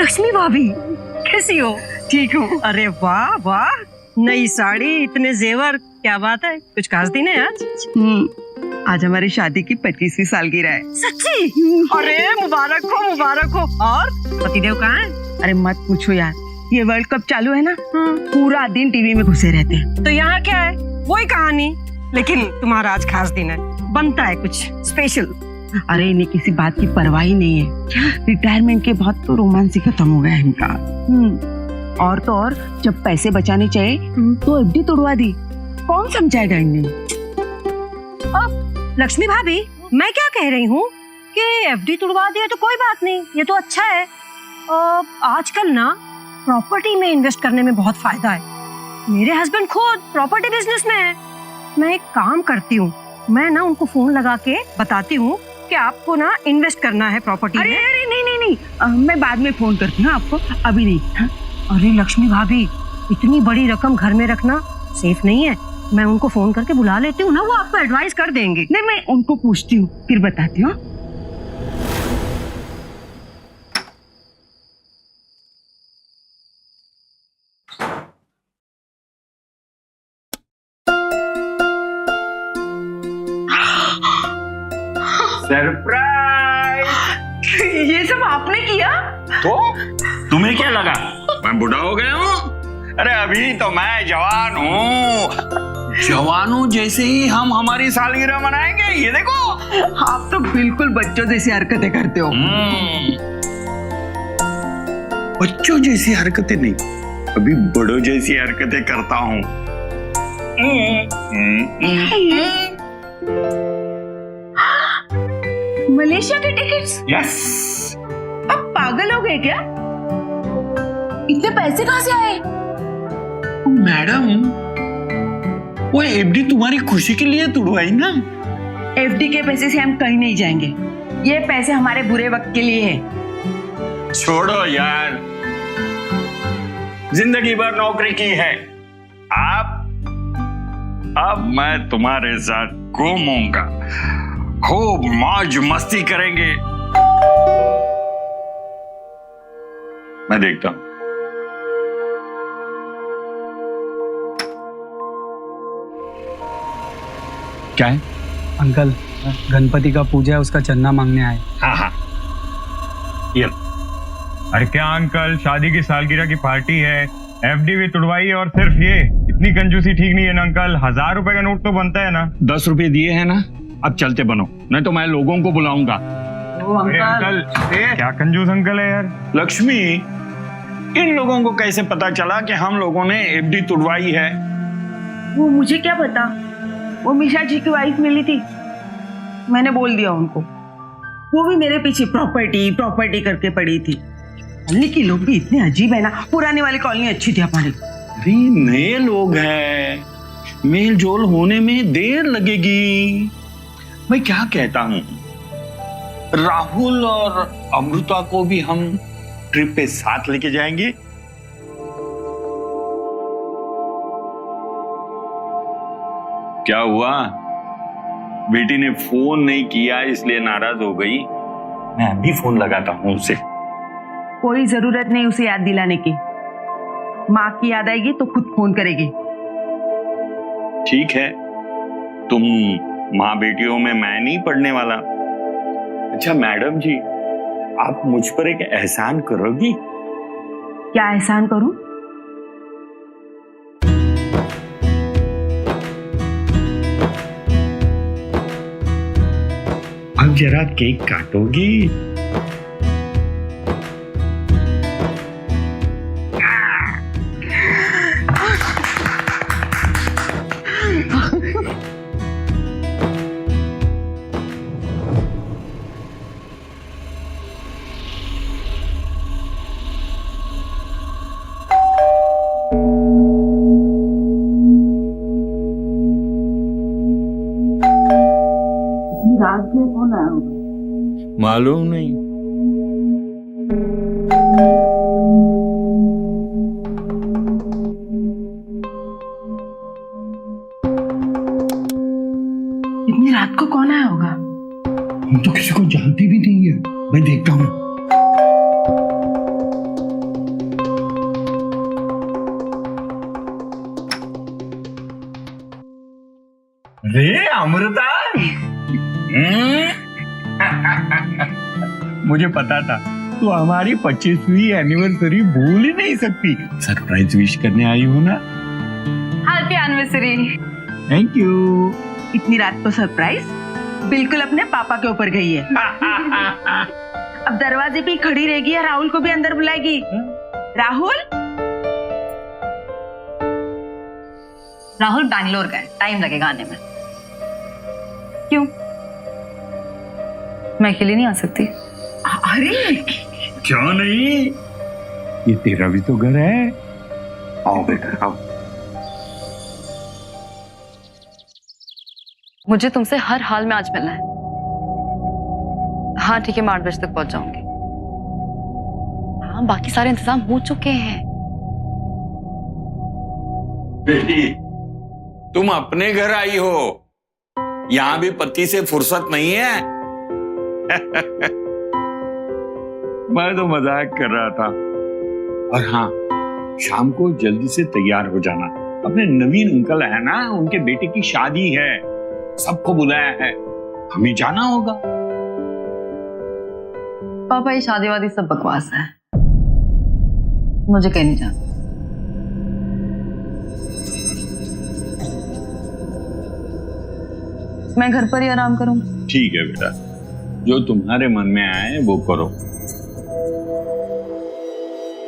लक्ष्मी भाभी कैसी हो? ठीक हूँ। अरे वाह वाह, नई साड़ी, इतने जेवर, क्या बात है? कुछ खास दिन है आज? आज हमारी शादी की 25वीं सालगिरह है। सच्ची? अरे मुबारक हो मुबारक हो। और पतिदेव कहाँ है? अरे मत पूछो यार, ये वर्ल्ड कप चालू है ना, पूरा दिन टीवी में घुसे रहते हैं। तो यहाँ क्या है? वही कहानी। लेकिन तुम्हारा आज खास दिन है, बनता है कुछ स्पेशल। अरे इन्हें किसी बात की परवाह ही नहीं है। रिटायरमेंट के बाद तो रोमांस ही खत्म हो गया इनका। और तो और, जब पैसे बचाने चाहिए तो एफडी तोड़वा दी। कौन समझाएगा इन्हें? लक्ष्मी भाभी, मैं क्या कह रही हूँ कि एफडी तुड़वा दिया तो कोई बात नहीं, ये तो अच्छा है। आजकल ना प्रॉपर्टी में इन्वेस्ट करने में बहुत फायदा है। मेरे हस्बैंड खुद प्रॉपर्टी बिजनेस में है। मैं एक काम करती हूँ, मैं ना उनको फोन लगा के बताती हूँ कि आपको ना इन्वेस्ट करना है प्रॉपर्टी में। अरे नहीं, मैं बाद में फोन करती हूँ आपको, अभी नहीं। अरे लक्ष्मी भाभी, इतनी बड़ी रकम घर में रखना सेफ नहीं है। मैं उनको फोन करके बुला लेती हूँ ना, वो आपको एडवाइस कर देंगे। नहीं, मैं उनको पूछती हूँ फिर बताती हूँ। सरप्राइज! ये सब आपने किया? तो तुम्हें क्या लगा मैं बूढ़ा हो गया हूँ? अरे अभी तो मैं जवान हूँ। जवानों जैसे ही हम हमारी सालगिरह मनाएंगे। ये देखो, आप तो बिल्कुल बच्चों जैसी हरकतें करते हो। बच्चों जैसी हरकतें नहीं, अभी बड़ों जैसी हरकतें करता हूँ। मलेशिया के टिकट्स? यस। अब पागल हो गए क्या? इतने पैसे कहाँ से आए? मैडम, वो एफडी तुम्हारी खुशी के लिए तुड़वाई ना। एफडी के पैसे से हम कहीं नहीं जाएंगे। ये पैसे हमारे बुरे वक्त के लिए है। छोड़ो यार, जिंदगी भर नौकरी की है। अब मैं तुम्हारे साथ घूमूंगा, खूब मौज मस्ती करेंगे। मैं देखता हूं। क्या है? अंकल, गणपति का पूजा है, उसका चंदा मांगने आए। हाँ, ये अरे क्या अंकल, शादी की सालगिरह की पार्टी है, एफडी भी तुड़वाई है और सिर्फ ये? इतनी कंजूसी ठीक नहीं है ना अंकल। 1000 रुपए का नोट तो बनता है ना। 10 रुपए दिए हैं ना, अब चलते बनो, नहीं तो मैं लोगों को बुलाऊंगा। अरे अंकल, क्या कंजूस अंकल है यार। लक्ष्मी, इन लोगों को कैसे पता चला कि हम लोगों ने एफडी तुड़वाई है? वो मुझे क्या पता, वो मिशा जी की वाइफ मिली थी, मैंने बोल दिया उनको। वो भी मेरे पीछे प्रॉपर्टी करके पड़ी थी। दिल्ली के लोग भी इतने अजीब है ना। पुराने वाली कॉलोनी अच्छी थी हमारी। अरे नए लोग हैं, मेल जोल होने में देर लगेगी। मैं क्या कहता हूँ, राहुल और अमृता को भी हम ट्रिप पे साथ लेके जाएंगे। क्या हुआ? बेटी ने फोन नहीं किया इसलिए नाराज हो गई? मैं अभी फोन लगाता हूँ उसे। कोई जरूरत नहीं उसे याद दिलाने की। माँ की याद आएगी तो खुद फोन करेगी। ठीक है, तुम माँ बेटियों में मैं नहीं पढ़ने वाला। अच्छा मैडम जी, आप मुझ पर एक एहसान करोगी? क्या एहसान करूं? अब जरा केक काटोगी? रात में कौन आया? मालूम नहीं। इतनी रात को कौन आया होगा? हम तो किसी को जानती भी नहीं है। मैं देखता हूँ। रे अमृता, मुझे पता था तू हमारी 25वीं एनिवर्सरी भूल ही नहीं सकती। सरप्राइज विश करने आई हो ना? Happy anniversary. Thank you. इतनी रात को सरप्राइज बिल्कुल अपने पापा के ऊपर गई है। अब दरवाजे पे ही खड़ी रहेगी या राहुल को भी अंदर बुलाएगी? राहुल राहुल बैंगलोर गए, टाइम लगेगा आने में। क्यों, मैं अकेली नहीं आ सकती? अरे क्यों नहीं, ये तेरा भी तो घर है। आओ बेटा आओ। मुझे तुमसे हर हाल में आज मिलना है। हाँ ठीक है, मैं 8 बजे तक पहुंच जाऊंगी। हाँ बाकी सारे इंतजाम हो चुके हैं। बेटी, तुम अपने घर आई हो, यहां भी पति से फुर्सत नहीं है। मैं तो मजाक कर रहा था। और हाँ, शाम को जल्दी से तैयार हो जाना, अपने नवीन अंकल है ना, उनके बेटे की शादी है, सबको बुलाया है, हमें जाना होगा। पापा ये शादी वादी सब बकवास है, मुझे कहीं नहीं जाना। मैं घर पर ही आराम करूंगी। ठीक है बेटा, जो तुम्हारे मन में आए वो करो।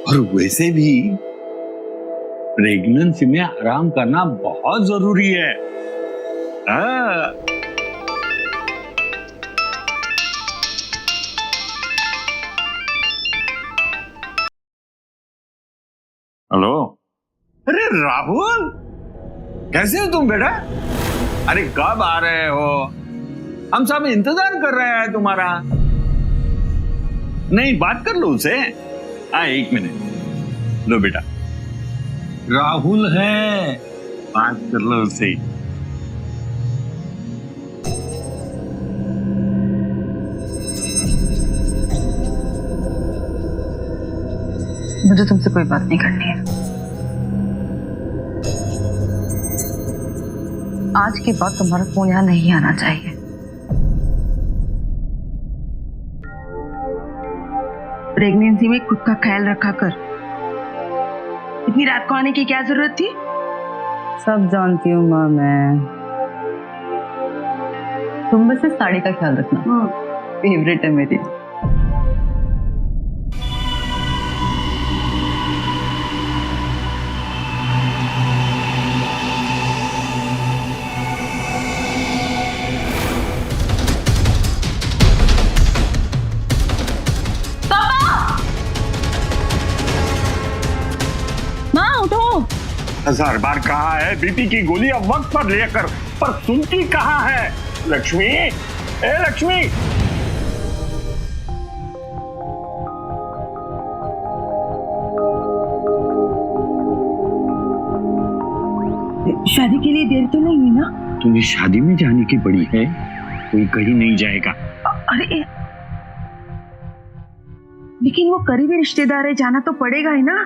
और वैसे भी प्रेगनेंसी में आराम करना बहुत जरूरी है। हेलो, अरे राहुल, कैसे हो तुम बेटा? अरे कब आ रहे हो? हम सब इंतजार कर रहे हैं तुम्हारा। नहीं, बात कर लो उसे। हाँ 1 मिनट, लो बेटा, राहुल है, बात कर लो उससे। मुझे तुमसे कोई बात नहीं करनी है। आज के बाद तुम्हारा फोन यहाँ नहीं आना चाहिए। प्रेगनेंसी में खुद का ख्याल रखा कर। इतनी रात को आने की क्या जरूरत थी? सब जानती हूँ माँ मैं। तुम बस इस साड़ी का ख्याल रखना, फेवरेट है मेरी। माँ उठो। 1000 बार कहा है बीपी की गोली अब वक्त पर लेकर, पर सुनती कहाँ है? लक्ष्मी, ए लक्ष्मी। शादी के लिए देर तो नहीं हुई ना? तुम्हें शादी में जाने की पड़ी है, कोई कहीं नहीं जाएगा। अरे लेकिन वो करीबी रिश्तेदार है, जाना तो पड़ेगा ही ना।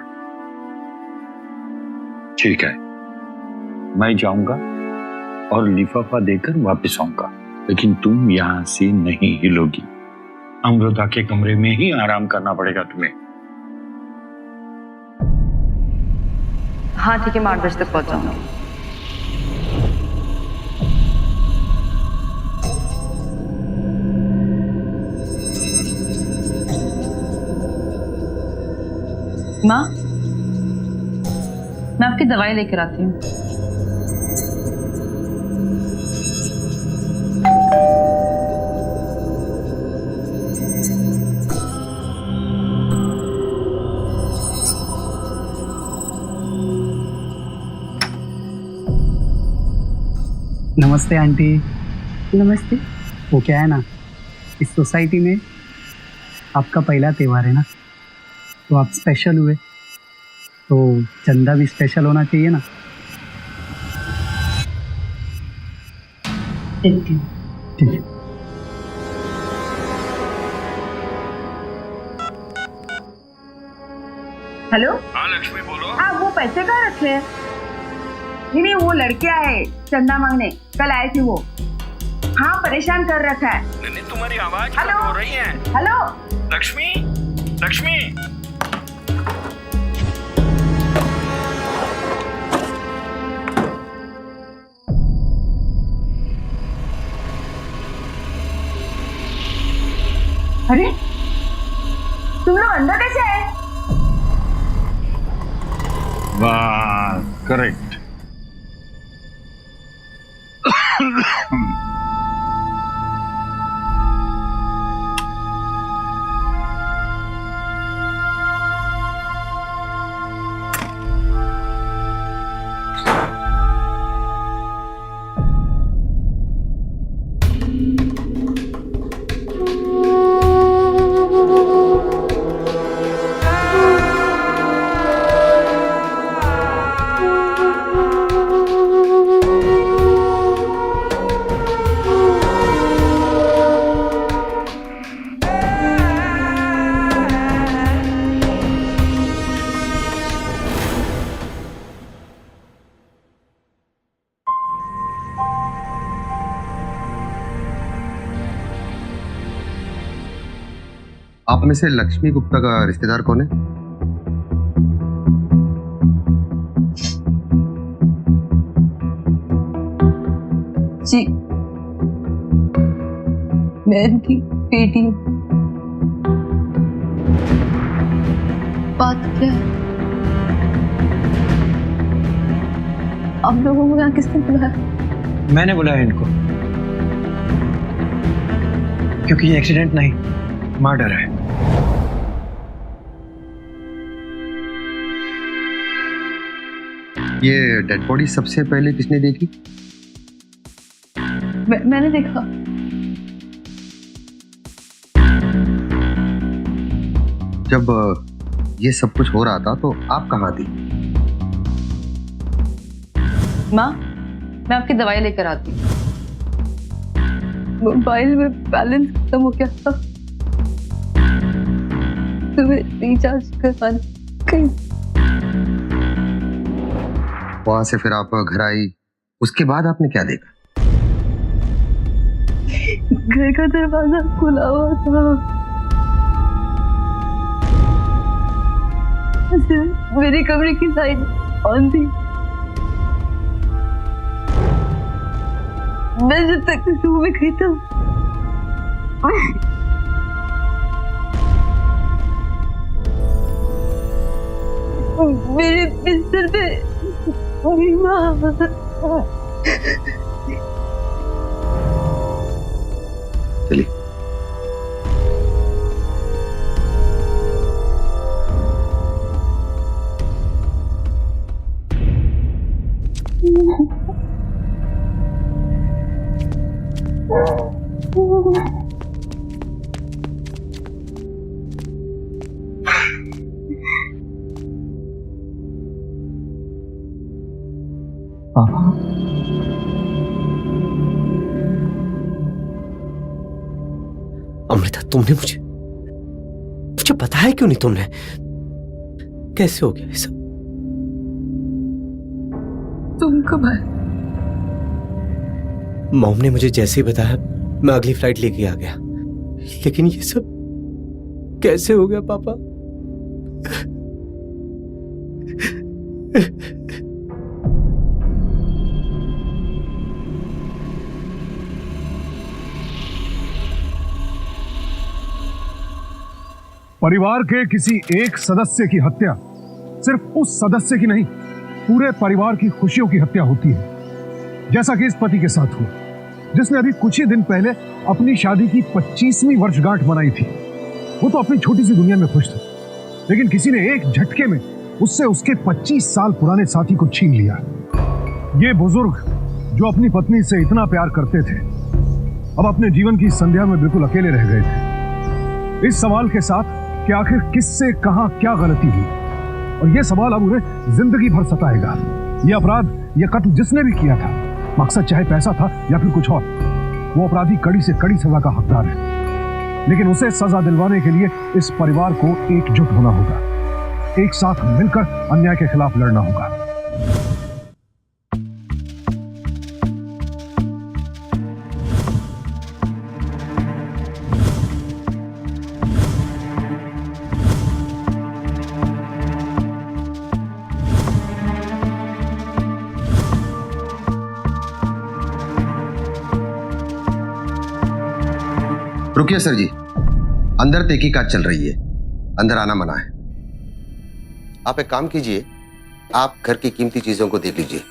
ठीक है, मैं जाऊंगा और लिफाफा देकर वापस आऊंगा, लेकिन तुम यहां से नहीं हिलोगी। अमृता के कमरे में ही आराम करना पड़ेगा तुम्हें। हाँ ठीक है, मैं 8 बजे तक पहुंच जाऊंगी। माँ, मैं आपकी दवाई लेकर आती हूँ। नमस्ते आंटी। नमस्ते। वो क्या है ना, इस सोसाइटी में आपका पहला त्यौहार है ना, तो आप स्पेशल हुए, तो चंदा भी स्पेशल होना चाहिए ना। Thank you. ठीक है। हेलो। हाँ लक्ष्मी बोलो। हाँ वो पैसे कहाँ रखे हैं? नहीं वो लड़के आए चंदा मांगने, कल आए थे वो। हाँ परेशान कर रखा है। नहीं तुम्हारी आवाज हेलो? हो रही है। हेलो लक्ष्मी, लक्ष्मी। अरे तुम लोग अंदर कैसे आए? वाह करेक्ट। आप में से लक्ष्मी गुप्ता का रिश्तेदार कौन है? जी, मैं इनकी बेटी हूँ। बात क्या है? आप लोगों को यहाँ किसने बुलाया? मैंने बुलाया इनको, क्योंकि ये एक्सीडेंट नहीं मर्डर है। ये डेड बॉडी सबसे पहले किसने देखी? मैंने देखा। जब ये सब कुछ हो रहा था तो आप कहाँ थी? माँ, मैं आपकी दवाई लेकर आती हूँ। मोबाइल में बैलेंस खत्म हो गया था, तुम्हें रिचार्ज करवाने गई। वहां से फिर आप घर आई, उसके बाद आपने क्या देखा? घर का दरवाजा खुला हुआ था, मेरे कमरे की लाइट ऑन थी। मैं जब तक रूम में गई था मेरे बिस्तर पे मेरी माँ। चलिए। अमृता, तुमने मुझे बताया क्यों नहीं? तुमने कैसे हो गया ये सब? तुम कब आए? मॉम ने मुझे जैसे ही बताया मैं अगली फ्लाइट लेके आ गया, लेकिन ये सब कैसे हो गया पापा? परिवार के किसी एक सदस्य की हत्या सिर्फ उस सदस्य की नहीं, पूरे परिवार की खुशियों की हत्या होती है, जैसा कि इस पति के साथ हुआ, जिसने अभी कुछ ही दिन पहले अपनी शादी की 25वीं वर्षगांठ मनाई थी। वो तो अपनी छोटी सी दुनिया में खुश था, लेकिन किसी ने एक झटके में उससे उसके 25 साल पुराने साथी को छीन लिया। ये बुजुर्ग जो अपनी पत्नी से इतना प्यार करते थे, अब अपने जीवन की संध्या में बिल्कुल अकेले रह गए थे, इस सवाल के साथ कि आखिर किससे कहां क्या गलती हुई, और यह सवाल अब उन्हें जिंदगी भर सताएगा। यह अपराध, यह कत्ल जिसने भी किया था, मकसद चाहे पैसा था या फिर कुछ और, वो अपराधी कड़ी से कड़ी सजा का हकदार है। लेकिन उसे सजा दिलवाने के लिए इस परिवार को एकजुट होना होगा, एक साथ मिलकर अन्याय के खिलाफ लड़ना होगा। रुकिए सर जी, अंदर तहकीकात चल रही है, अंदर आना मना है। आप एक काम कीजिए, आप घर की कीमती चीजों को देख लीजिए,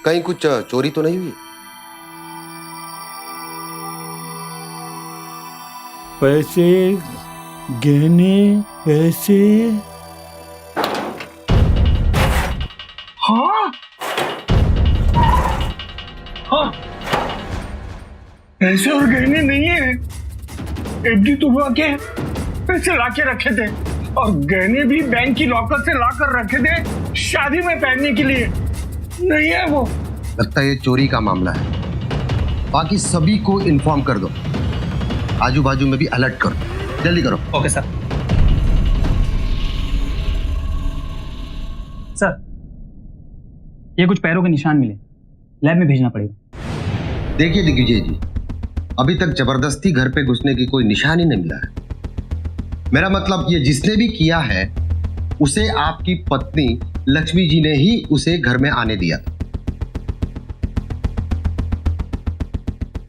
कहीं कुछ चोरी तो नहीं हुई? पैसे, गहने, पैसे। हाँ हाँ, पैसे और गहने नहीं है। एफडी तुड़वा के पैसे लाके रखे थे और गहने भी बैंक की लॉकर से लाकर रखे थे शादी में पहनने के लिए। नहीं है वो। लगता है ये चोरी का मामला है। बाकी सभी को इन्फॉर्म कर दो, आजू बाजू में भी अलर्ट कर दो, जल्दी करो। Okay sir. सर, ये कुछ पैरों के निशान मिले, लैब में भेजना पड़ेगा। देखिए दिग्विजय जी, अभी तक जबरदस्ती घर पे घुसने की कोई निशान ही नहीं मिला है। मेरा मतलब ये जिसने भी किया है उसे आपकी पत्नी लक्ष्मी जी ने ही उसे घर में आने दिया था।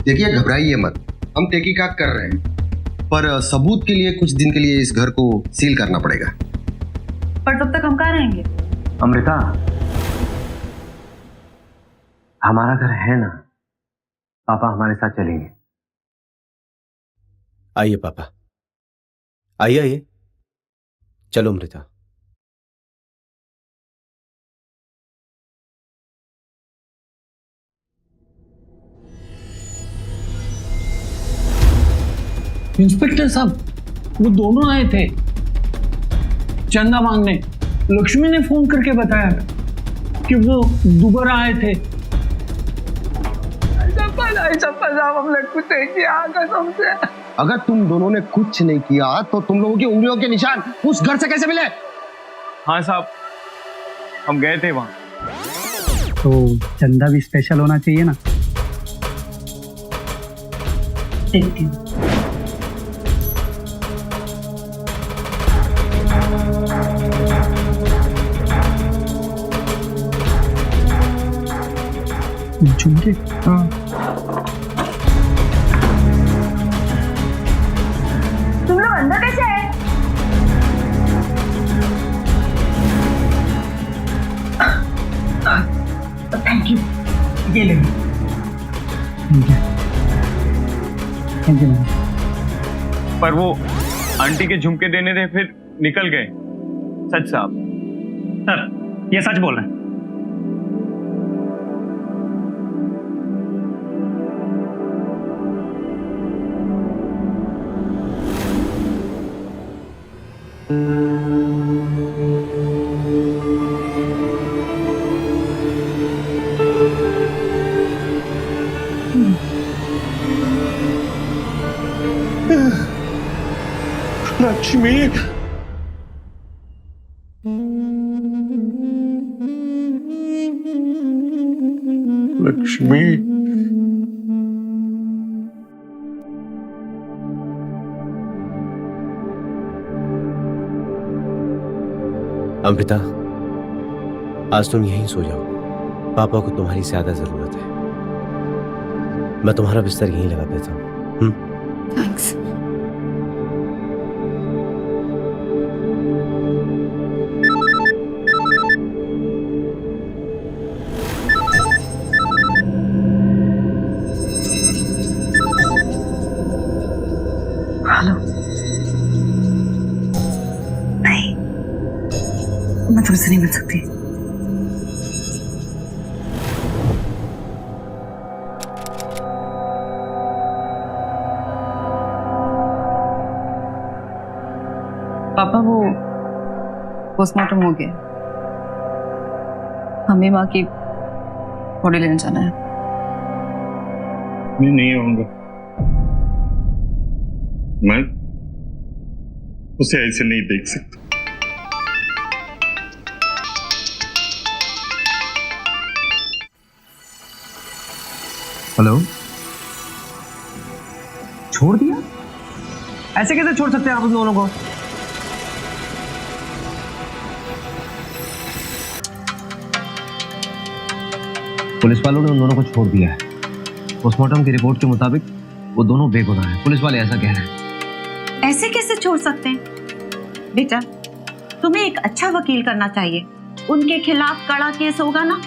देखिए घबराइए मत, हम तहकीकात कर रहे हैं, पर सबूत के लिए कुछ दिन के लिए इस घर को सील करना पड़ेगा। पर तब तक हम कहाँ रहेंगे? अमृता, हमारा घर है ना, पापा हमारे साथ चलेंगे। आइए पापा, आइए आइए, चलो अमृता। इंस्पेक्टर साहब, वो दोनों आए थे चंदा मांगने। लक्ष्मी ने फोन करके बताया कि वो दोबारा आए थे। अगर तुम दोनों ने कुछ नहीं किया तो तुम लोगों की उंगलियों के निशान उस घर से कैसे मिले? हाँ साहब, हम गए थे वहां। तो चंदा भी स्पेशल होना चाहिए ना। देखती हूँ। झुमके? हाँ। तुम लोग अंदर कैसे आए? थैंक यू, ये ले। Thank you ma'am. पर वो आंटी के झुमके देने थे, फिर निकल गए। सच साहब। सर, ये सच बोल रहे हैं। लक्ष्मी, लक्ष्मी, अमृता, आज तुम यहीं सो जाओ, पापा को तुम्हारी ज्यादा जरूरत है। मैं तुम्हारा बिस्तर यहीं लगा देता हूँ। थैंक्स। हेलो। नहीं, मैं तुमसे नहीं मिल सकती। पापा, वो पोस्टमार्टम हो गया, हमें माँ की बॉडी लेने जाना है। मैं नहीं आऊंगा। मैं उसे ऐसे नहीं देख सकता। हेलो, छोड़ दिया? ऐसे कैसे छोड़ सकते हैं आप उन दोनों को? पुलिस वालों ने उन दोनों को छोड़ दिया है। पोस्टमार्टम की रिपोर्ट के मुताबिक वो दोनों बेगुनाह हैं। पुलिस वाले ऐसा कह रहे हैं। ऐसे कैसे छोड़ सकते हैं? बेटा, तुम्हें एक अच्छा वकील करना चाहिए। उनके खिलाफ कड़ा केस होगा ना,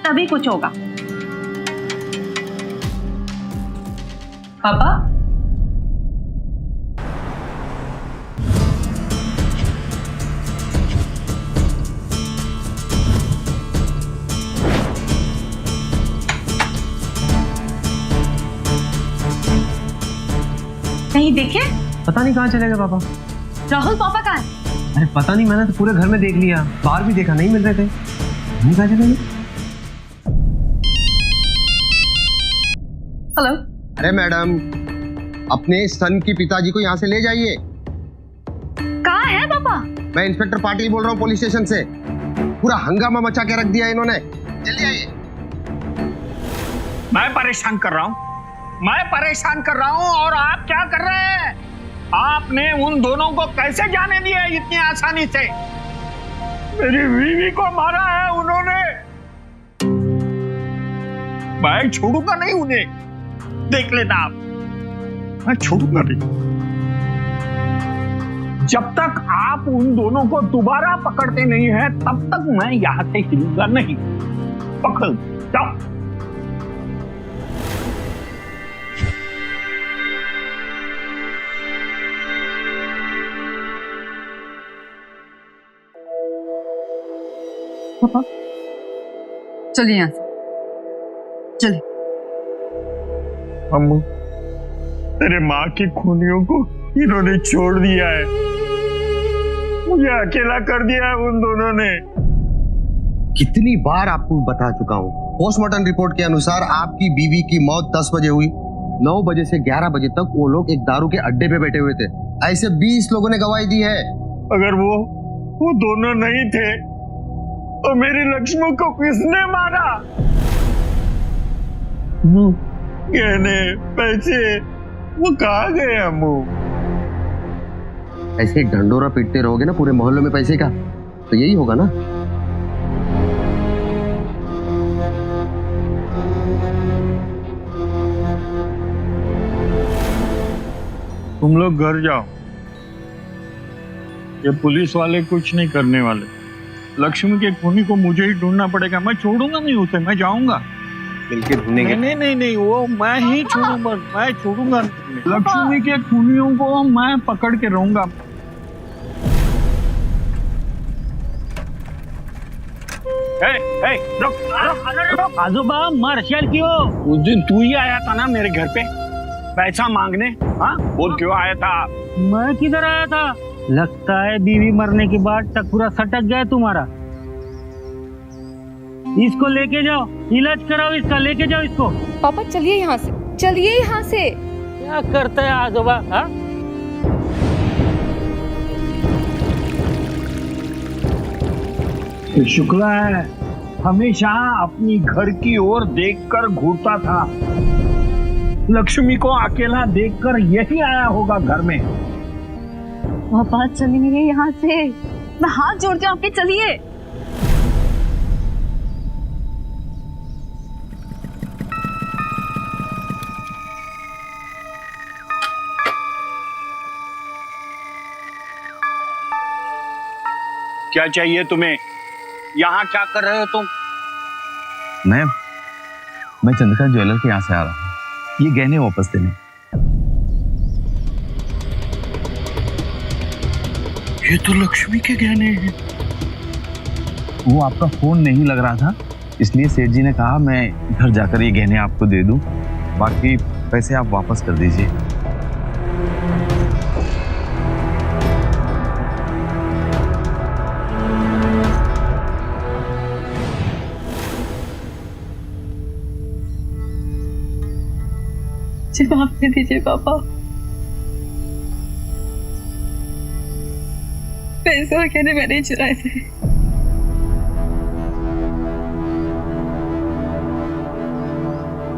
तभी कुछ होगा। पापा, कहीं देखे? पता नहीं कहाँ चले गए पापा। राहुल पापा कहाँ है? अरे पता नहीं, मैंने तो पूरे घर में देख लिया, बाहर भी देखा, नहीं मिल रहे थे। नहीं कहाँ चले गए? हेलो। अरे मैडम, अपने सन की पिताजी को यहाँ से ले जाइए। कहाँ है पापा? मैं इंस्पेक्टर पाटिल बोल रहा हूँ पुलिस स्टेशन से। पूरा हंगामा मचा के रख दिया इन्होंने। जल्दी आइए। मैं परेशान कर रहा हूँ, मैं परेशान कर रहा हूँ, और आप क्या कर रहे हैं? आपने उन दोनों को कैसे जाने दिया इतनी आसानी से? मेरी बीवी को मारा है उन्होंने। मैं छोड़ूंगा नहीं उन्हें, देख लेना आप, मैं छोड़ूंगा नहीं। जब तक आप उन दोनों को दोबारा पकड़ते नहीं हैं, तब तक मैं यहां से हिलूंगा नहीं। पकड़ जाओ। पापा, चलिए यहाँ से, चलिए। अम्मू, तेरे माँ की खूनियों को इन्होंने छोड़ दिया है, मुझे अकेला कर दिया है उन दोनों ने। कितनी बार आपको बता चुका हूँ, पोस्टमार्टम रिपोर्ट के अनुसार आपकी बीवी की मौत 10 बजे हुई। 9 बजे से 11 बजे तक वो लोग एक दारू के अड्डे पे बैठे हुए थे। ऐसे 20 लोगों ने गवाही दी है। अगर वो दोनों नहीं थे तो मेरी लक्ष्मी को किसने मारा? गहने, पैसे, वो कहाँ गए अम्मू? ऐसे ढंडोरा पीटते रहोगे ना पूरे मोहल्ले में पैसे का, तो यही होगा ना। तुम लोग घर जाओ, ये पुलिस वाले कुछ नहीं करने वाले। लक्ष्मी के खूनी को मुझे ही ढूंढना पड़ेगा, मैं छोड़ूंगा नहीं उसे, मैं जाऊंगा मिलके ढूंढेंगे। नहीं, वो मैं ही छोड़ूंगा, मैं छोड़ूंगा। लक्ष्मी के खूनियों को मैं पकड़ के रहूंगा। आजोबा, मार्शल क्यों? उस दिन तू ही आया था ना मेरे घर पे पैसा मांगने? हाँ, बोल क्यों आया था? मैं किधर आया था? लगता है बीवी मरने के बाद टकुरा सटक गया तुम्हारा। इसको लेके जाओ, इलाज कराओ इसका, लेके जाओ इसको। पापा चलिए यहाँ से, चलिए यहाँ से। क्या करता है आजोबा? हाँ, शुक्ला है, हमेशा अपनी घर की ओर देखकर घूरता था। लक्ष्मी को अकेला देखकर यही आया होगा घर में। पापा चलिए यहाँ से, मैं हाथ जोड़ती हूँ आपके, चलिए। क्या चाहिए तुम्हें? यहाँ क्या कर रहे हो तुम? मैं चंद्रिका ज्वेलर के यहाँ से आ रहा हूँ, ये गहने वापस देने। ये तो लक्ष्मी के गहने हैं। वो आपका फोन नहीं लग रहा था, इसलिए सेठ जी ने कहा मैं घर जाकर ये गहने आपको दे दूं, बाकी पैसे आप वापस कर दीजिए। माफ कर दीजिए पापा, पैसे और कहने मैंने चुराए थे।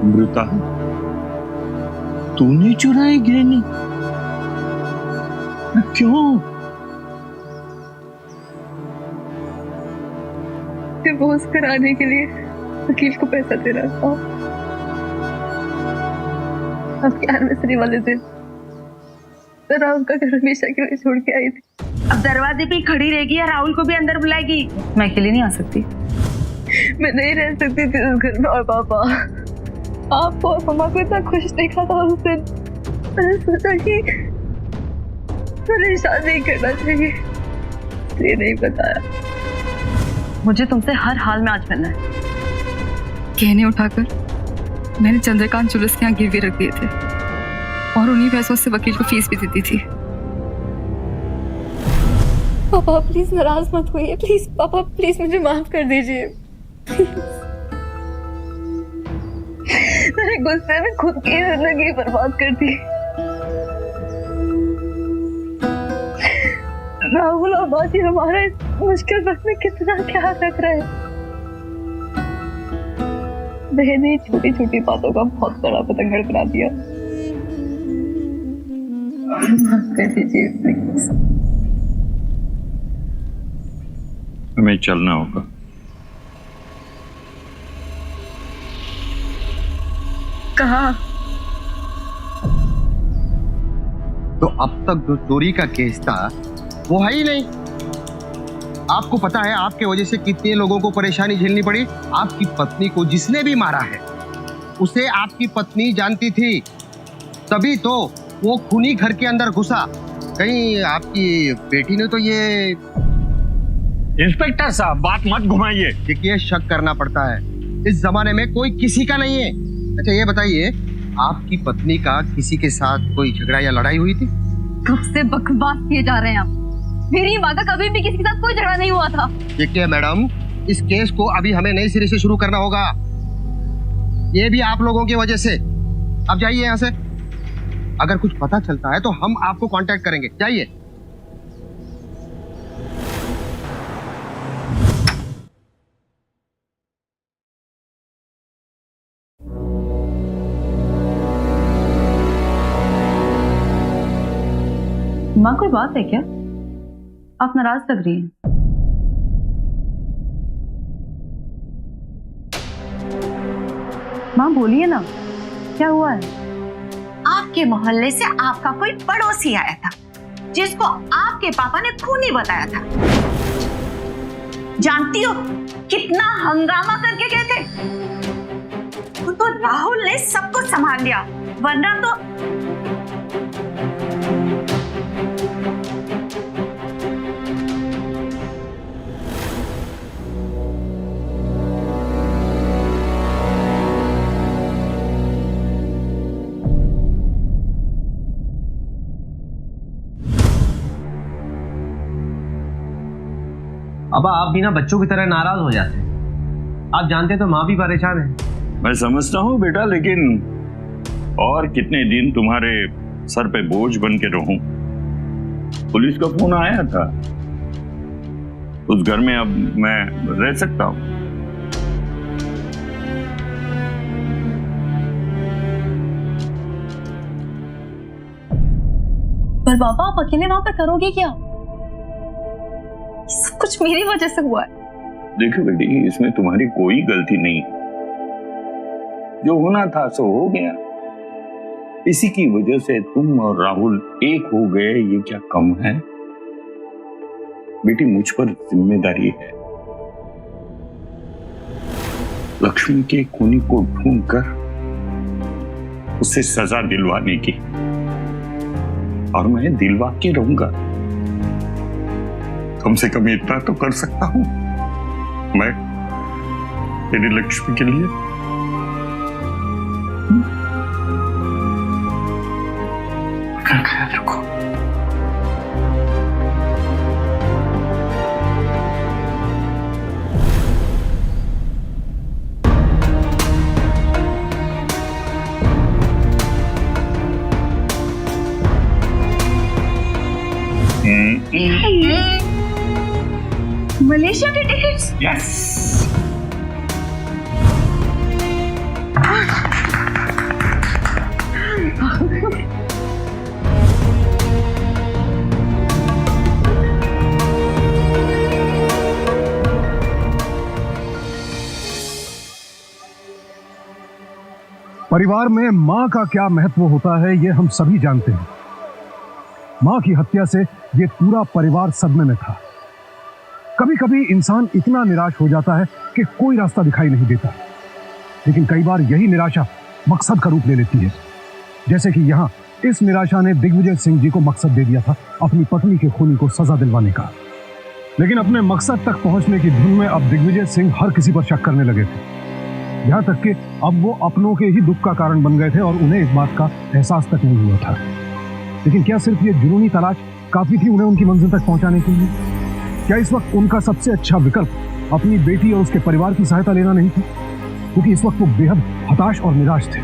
अमृता, तूने चुराए गहने? क्यों? डिवोर्स कराने के लिए वकील को पैसा दे रहा था। आपकी एनिवर्सरी वाले दिन मैं राहुल का घर हमेशा के लिए छोड़ के आई थी। अब दरवाजे पे ही खड़ी रहेगी या राहुल को भी अंदर बुलाएगी? मैं अकेले नहीं आ सकती, मैं नहीं रह सकती थी उस घर में। और पापा, आपको और मम्मा को इतना खुश देखा था उस दिन, मैंने सोचा कि मुझे शादी करना चाहिए, इसलिए नहीं बताया। मुझे तुमसे हर हाल में आज मिलना है। गहने उठाकर मैंने चंद्रकांत जुलूस के यहाँ गिरवी रख दिए थे और उन्हीं पैसों से वकील को फीस भी देती थी। पापा प्लीज नाराज मत होइए, प्लीज पापा, प्लीज मुझे माफ कर दीजिए। मैंने गुस्से में खुद की जिंदगी बर्बाद कर दी। राहुल और बाजी हमारा इस मुश्किल वक्त में कितना ख्याल रख रहे हैं। मैंने छोटी छोटी बातों का बहुत बड़ा पतंगड़ बना दिया। माफ कर दीजिए प्लीज। हमें चलना होगा। कहाँ? तो अब तक जो चोरी का केस था वो है ही नहीं। आपको पता है आपके वजह से कितने लोगों को परेशानी झेलनी पड़ी। आपकी पत्नी को जिसने भी मारा है उसे आपकी पत्नी जानती थी, तभी तो वो खूनी घर के अंदर घुसा। कहीं आपकी बेटी ने तो ये... इंस्पेक्टर साहब बात मत घुमाइए। देखिए शक करना पड़ता है, इस जमाने में कोई किसी का नहीं है। अच्छा ये बताइए, आपकी पत्नी का किसी के साथ कोई झगड़ा या लड़ाई हुई थी? कब से बकवास किए जा रहे हैं आप? मेरी माँ का कभी भी किसी के साथ कोई झगड़ा नहीं हुआ था। देखिए मैडम, इस केस को अभी हमें नए सिरे से शुरू करना होगा, ये भी आप लोगों की वजह से। अब जाइए यहाँ से, अगर कुछ पता चलता है तो हम आपको कांटेक्ट करेंगे। जाइए। माँ कोई बात है क्या? आप नाराज लग रही हैं। माँ बोलिए ना, क्या हुआ है? आपके मोहल्ले से आपका कोई पड़ोसी आया था जिसको आपके पापा ने खूनी बताया था। जानती हो कितना हंगामा करके गए थे? तो राहुल ने सब कुछ संभाल लिया, वरना तो अब आप भी ना बच्चों की तरह नाराज हो जाते हैं। आप जानते हैं तो माँ भी परेशान है। मैं समझता हूँ बेटा, लेकिन और कितने दिन तुम्हारे सर पे बोझ बन के रहूं? पुलिस का फोन आया था, उस घर में अब मैं रह सकता हूँ? पर पापा आप अकेले वहां पे करोगे क्या? सब कुछ मेरी वजह से हुआ है। देखो बेटी, इसमें तुम्हारी कोई गलती नहीं, जो होना था सो हो गया। इसी की वजह से तुम और राहुल एक हो गए, ये क्या कम है? बेटी मुझ पर जिम्मेदारी है लक्ष्मी के खूनी को ढूंढकर उसे सजा दिलवाने की, और मैं दिलवा के रहूंगा। कम से कम इतना तो कर सकता हूं मैं तेरी लक्ष्मी के लिए। ख्याल रखो। मलेशिया के टिकट्स? यस। परिवार में मां का क्या महत्व होता है ये हम सभी जानते हैं, मां की हत्या से ये पूरा परिवार सदमे में था। कभी कभी इंसान इतना निराश हो जाता है कि कोई रास्ता दिखाई नहीं देता, लेकिन कई बार यही निराशा मकसद का रूप ले लेती है। जैसे कि यहाँ इस निराशा ने दिग्विजय सिंह जी को मकसद दे दिया था अपनी पत्नी के खूनी को सजा दिलवाने का। लेकिन अपने मकसद तक पहुंचने की धुन में अब दिग्विजय सिंह हर किसी पर शक करने लगे थे, यहाँ तक कि अब वो अपनों के ही दुख का कारण बन गए थे और उन्हें इस बात का एहसास तक नहीं हुआ था। लेकिन क्या सिर्फ ये जुनूनी तलाश काफी थी उन्हें उनकी मंजिल तक पहुंचाने के लिए? क्या इस वक्त उनका सबसे अच्छा विकल्प अपनी बेटी और उसके परिवार की सहायता लेना नहीं था? क्योंकि इस वक्त वो बेहद हताश और निराश थे,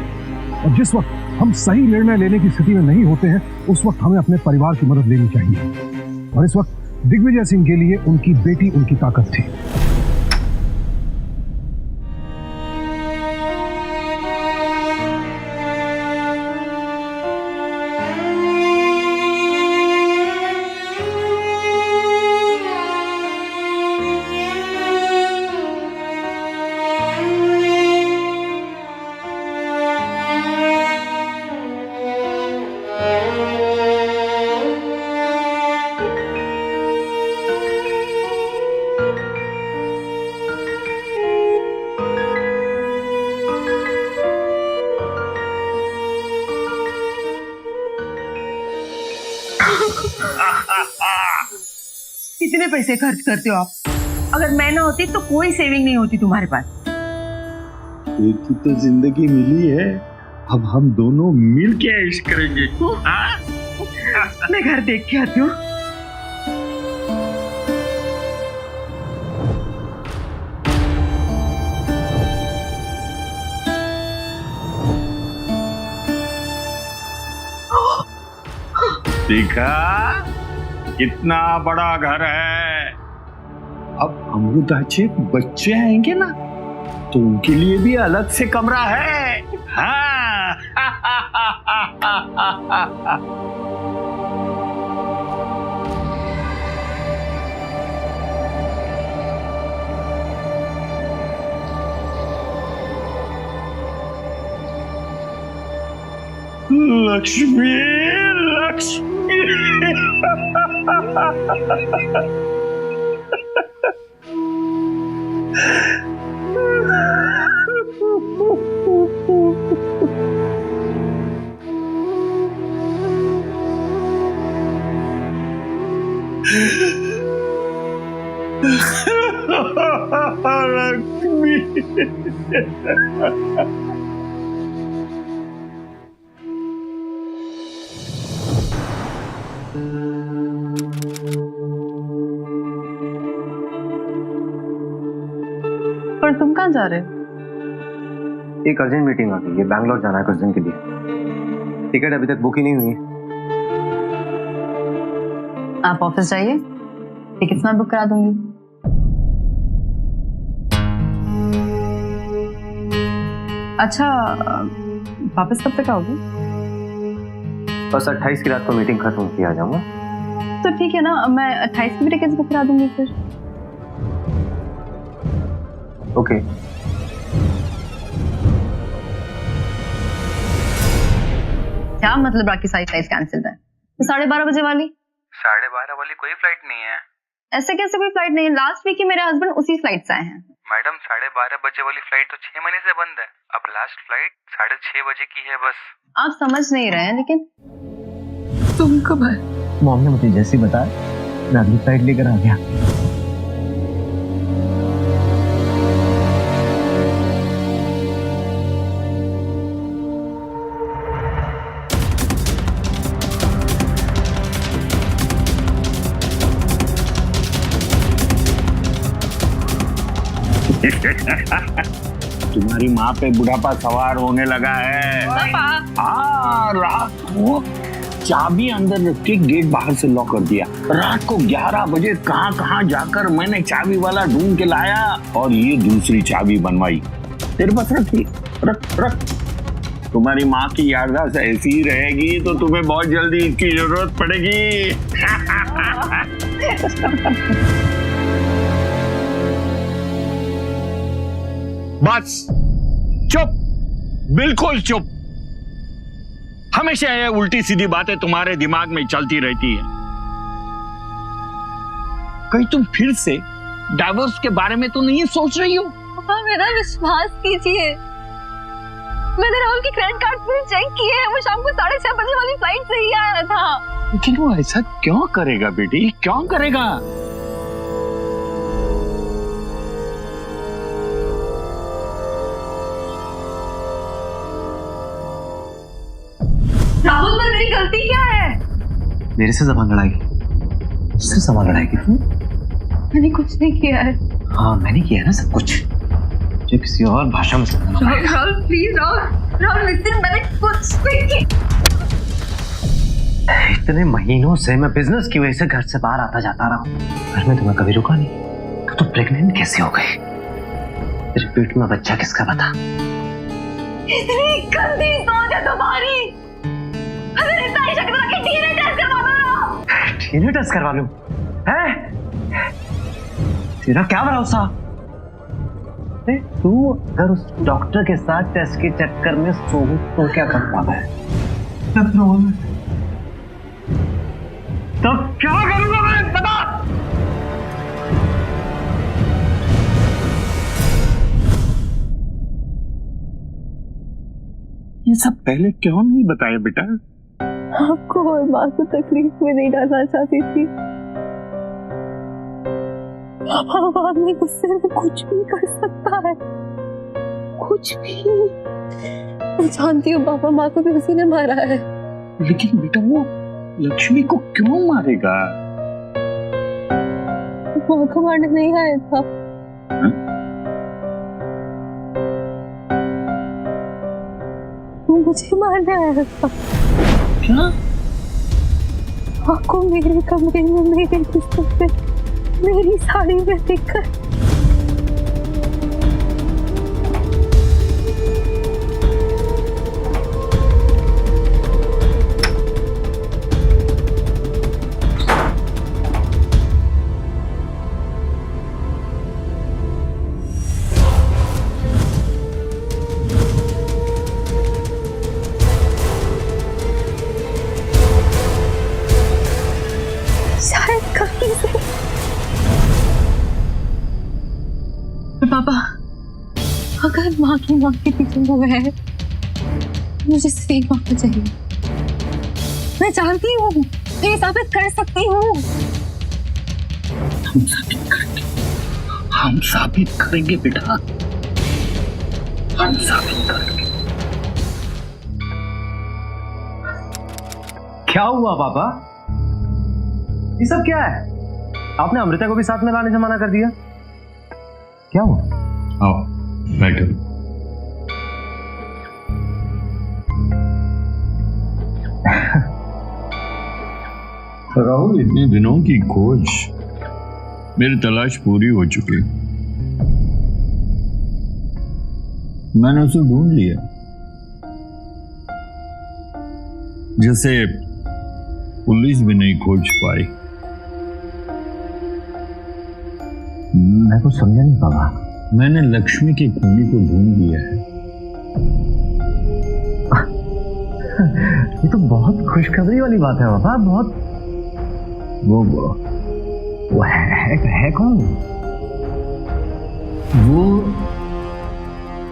और जिस वक्त हम सही निर्णय लेने की स्थिति में नहीं होते हैं उस वक्त हमें अपने परिवार की मदद लेनी चाहिए। और इस वक्त दिग्विजय सिंह के लिए उनकी बेटी उनकी ताकत थी। कितने पैसे खर्च करते हो आप? अगर मैं ना होती तो कोई सेविंग नहीं होती तुम्हारे पास। एक ही तो जिंदगी मिली है, अब हम दोनों मिल के ऐश करेंगे। मैं घर देख के आती हूँ। देखा कितना बड़ा घर है। अब अमृताचे बच्चे आएंगे ना तो उनके लिए भी अलग से कमरा है। हाँ। लक्ष्मी लक्ष्मी। पर तुम कहाँ जा रहे हो? एक अर्जेंट मीटिंग आ गई है, बैंगलोर जाना है कुछ दिन के लिए। टिकट अभी तक बुक ही नहीं हुई है। आप ऑफिस जाइए, टिकट्स मैं बुक करा दूंगी। अच्छा, वापस कब तक आओगे? बस 28 की रात को मीटिंग खत्म होकर आ जाऊंगा। तो ठीक है ना, मैं 28 की भी टिकट्स बुक करा दूंगी फिर। ओके। क्या मतलब बाकी सारी फ्लाइट कैंसिल है? तो 12:30 बजे वाली? 12:30 वाली कोई फ्लाइट नहीं है। ऐसे कैसे कोई फ्लाइट नहीं है? लास्ट वीक ही मेरे हस्बैंड उसी फ्लाइट से आए हैं। मैडम 12:30 बजे वाली फ्लाइट तो 6 महीने से बंद है। अब लास्ट फ्लाइट 6:30 बजे की है बस। आप समझ नहीं रहे हैं, लेकिन तुम कब आए? मॉम ने मुझे जैसे बताया मैं अगली फ्लाइट लेकर आ गया। तुम्हारी माँ पे बुढ़ापा सवार होने लगा है। हाँ, रात को चाबी अंदर रख के गेट बाहर से लॉक कर दिया। रात को 11 बजे कहाँ कहाँ जाकर मैंने चाबी वाला ढूंढ के लाया और ये दूसरी चाबी बनवाई। तेरे पास रखी, रख रख। तुम्हारी माँ की याददाश्त ऐसी ही रहेगी तो तुम्हें बहुत जल्दी इसकी जरूरत पड़ेगी। बस चुप, बिल्कुल चुप। हमेशा ये उल्टी सीधी बातें तुम्हारे दिमाग में चलती रहती है। कहीं तुम फिर से डाइवोर्स के बारे में तो नहीं सोच रही हो? पापा मेरा विश्वास कीजिए, मैंने राहुल की क्रेडिट कार्ड बिल चेक किए हैं, वो शाम को 6:30 बजे वाली फ्लाइट से ही आया था। लेकिन वो ऐसा क्यों करेगा बेटी, क्यों करेगा? राहुल पर मेरी गलती क्या है? मेरे से जबान लड़ाई, उससे जबान लड़ाई की तू? मैंने कुछ नहीं किया है। हाँ मैंने किया है ना सब कुछ, जो किसी और भाषा में समझना पड़ेगा। राहुल प्लीज, राहुल लिसन, मैंने कुछ नहीं किया। इतने महीनों से मैं बिजनेस की वजह से घर से बाहर आता जाता रहा हूँ, घर में तुम्हें कभी रुका नहीं। तो प्रेग्नेंट कैसे हो गई? तेरे पेट में बच्चा किसका पता? इतनी गंदी सोच है तुम्हारी। अगर इतना ही शक रखे डीएनए टेस्ट करवा दो। डीएनए टेस्ट करवा लूं? हैं? तेरा क्या भरोसा? तू अगर उस डॉक्टर के साथ टेस्ट के चक्कर में सो तो क्या कर पाता है? तब क्या करूंगा मैं, बता। ये सब पहले क्यों नहीं बताया बेटा? आपको और माँ को तकलीफ में नहीं डालना चाहती थी। पापा आदमी गुस्से में कुछ भी कर सकता है, कुछ भी। मैं जानती हूँ पापा, माँ को भी उसी ने मारा है। लेकिन बेटा वो लक्ष्मी को क्यों मारेगा? माँ को मारने नहीं आया था। वो मुझे मारने आया था। क्या? आपको मेरे कमरे में मेरे बिस्तर पे मेरी साड़ी में देखकर शायद कहीं से। पापा अगर माँ की माँ के पीछे वो है, मुझे सिर्फ एक मौका चाहिए। मैं जानती हूँ, मैं साबित कर सकती हूँ। हम साबित करेंगे बेटा, हम साबित करेंगे। क्या हुआ पापा? ये सब क्या है? आपने अमृता को भी साथ में लाने से मना कर दिया, क्या हुआ? आओ बैठो। राहुल, इतने दिनों की खोज, मेरी तलाश पूरी हो चुकी। मैंने उसे ढूंढ लिया, जिसे पुलिस भी नहीं खोज पाई। मैं कुछ समझा नहीं पापा। मैंने लक्ष्मी के खूनी को ढूंढ लिया है। ये तो बहुत खुशखबरी वाली बात है पापा, बहुत। वो है कौन? वो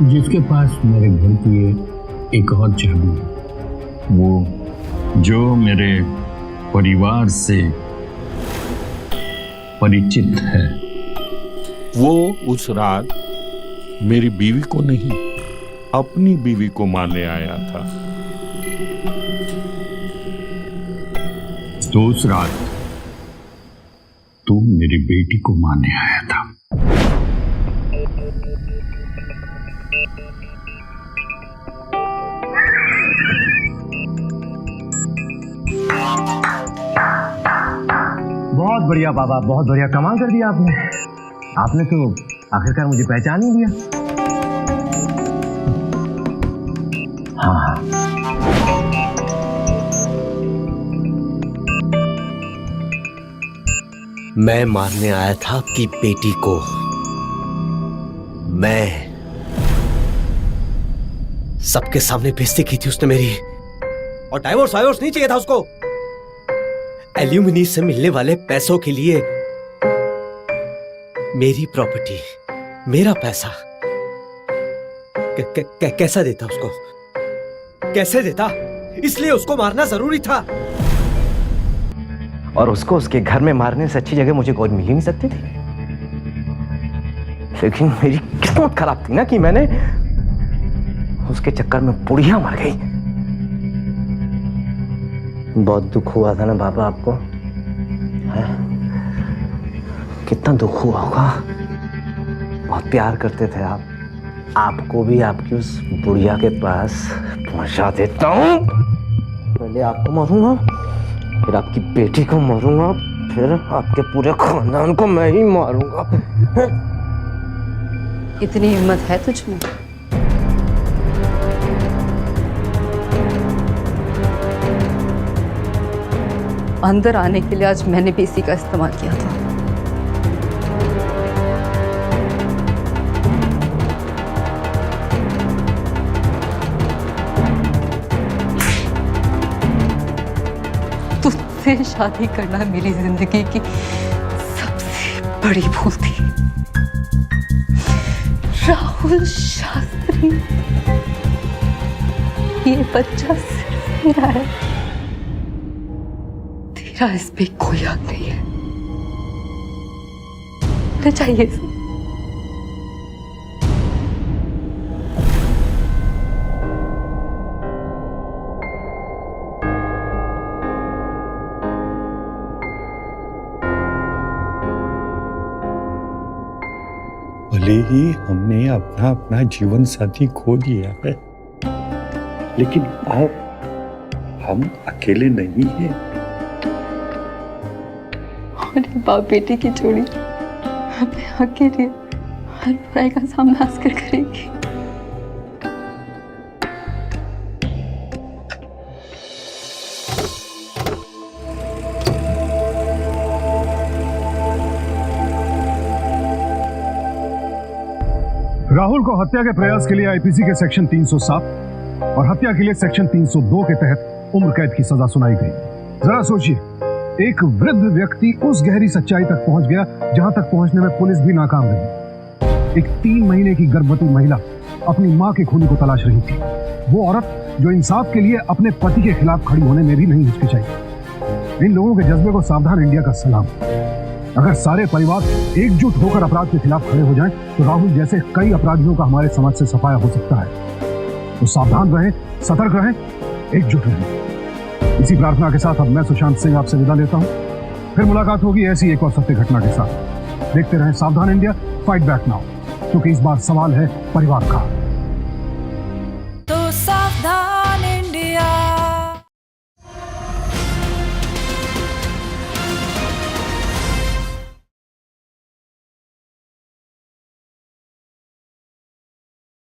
जिसके पास मेरे घर की एक और चाबी है, वो जो मेरे परिवार से परिचित है। वो उस रात मेरी बीवी को नहीं, अपनी बीवी को मारने आया था। तो उस रात तू मेरी बेटी को मारने आया था। बहुत बढ़िया पापा, बहुत बढ़िया, कमाल कर दिया आपने। आपने तो आखिरकार मुझे पहचान ही लिया। हाँ, मैं मारने आया था आपकी बेटी को। मैं सबके सामने बेइज्जती की थी उसने मेरी। और डाइवोर्स वाइवोर्स नहीं चाहिए था उसको। एल्यूमिनी से मिलने वाले पैसों के लिए मेरी प्रॉपर्टी, मेरा पैसा कैसा देता उसको? कैसे देता? इसलिए उसको मारना जरूरी था। और उसको उसके घर में मारने से अच्छी जगह मुझे कोई मिल ही नहीं सकती थी। लेकिन मेरी किस्मत खराब थी ना कि मैंने उसके चक्कर में बुढ़िया मर गई। बहुत दुख हुआ था ना बाबा आपको? है? कितना दुख हुआ होगा। बहुत प्यार करते थे आप। आपको भी आपकी उस बुढ़िया के पास पहुंचा देता हूं। पहले आपको मारूंगा, फिर आपकी बेटी को मारूंगा, फिर आपके पूरे खानदान को मैं ही मारूंगा। इतनी हिम्मत है तुझ में? अंदर आने के लिए आज मैंने भी इसी का इस्तेमाल किया था। तुझसे शादी करना मेरी जिंदगी की सबसे बड़ी भूल थी राहुल शास्त्री। ये बच्चा सिर्फ मेरा है, तेरा इस पे कोई हक नहीं है। ले चाहिए इसे। भले ही हमने अपना अपना जीवन साथी खो दिया है, लेकिन अब हम अकेले नहीं हैं। हमारे बाप बेटे की जोड़ी हमें अकेले हर बुराई का सामना आकर करेगी। राहुल को हत्या के प्रयास के लिए आईपीसी के सेक्शन 307 और हत्या के लिए सेक्शन 302 के तहत उम्र कैद की सजा सुनाई गई। जरा सोचिए, एक वृद्ध व्यक्ति उस गहरी सच्चाई तक पहुंच गया जहां तक पहुंचने में पुलिस भी नाकाम रही। एक 3 महीने की गर्भवती महिला अपनी मां के खूनी को तलाश रही थी। वो औरत जो इंसाफ के लिए अपने पति के खिलाफ खड़ी होने में भी नहीं हिचकिचाई। इन लोगों के जज्बे को सावधान इंडिया का सलाम। अगर सारे परिवार एकजुट होकर अपराध के खिलाफ खड़े हो जाएं, तो राहुल जैसे कई अपराधियों का हमारे समाज से सफाया हो सकता है। तो सावधान रहें, सतर्क रहें, एकजुट रहें। इसी प्रार्थना के साथ अब मैं सुशांत सिंह आपसे विदा लेता हूं। फिर मुलाकात होगी ऐसी एक और सत्य घटना के साथ। देखते रहें सावधान इंडिया, फाइट बैक नाउ, क्योंकि इस बार सवाल है परिवार का। तो सावधान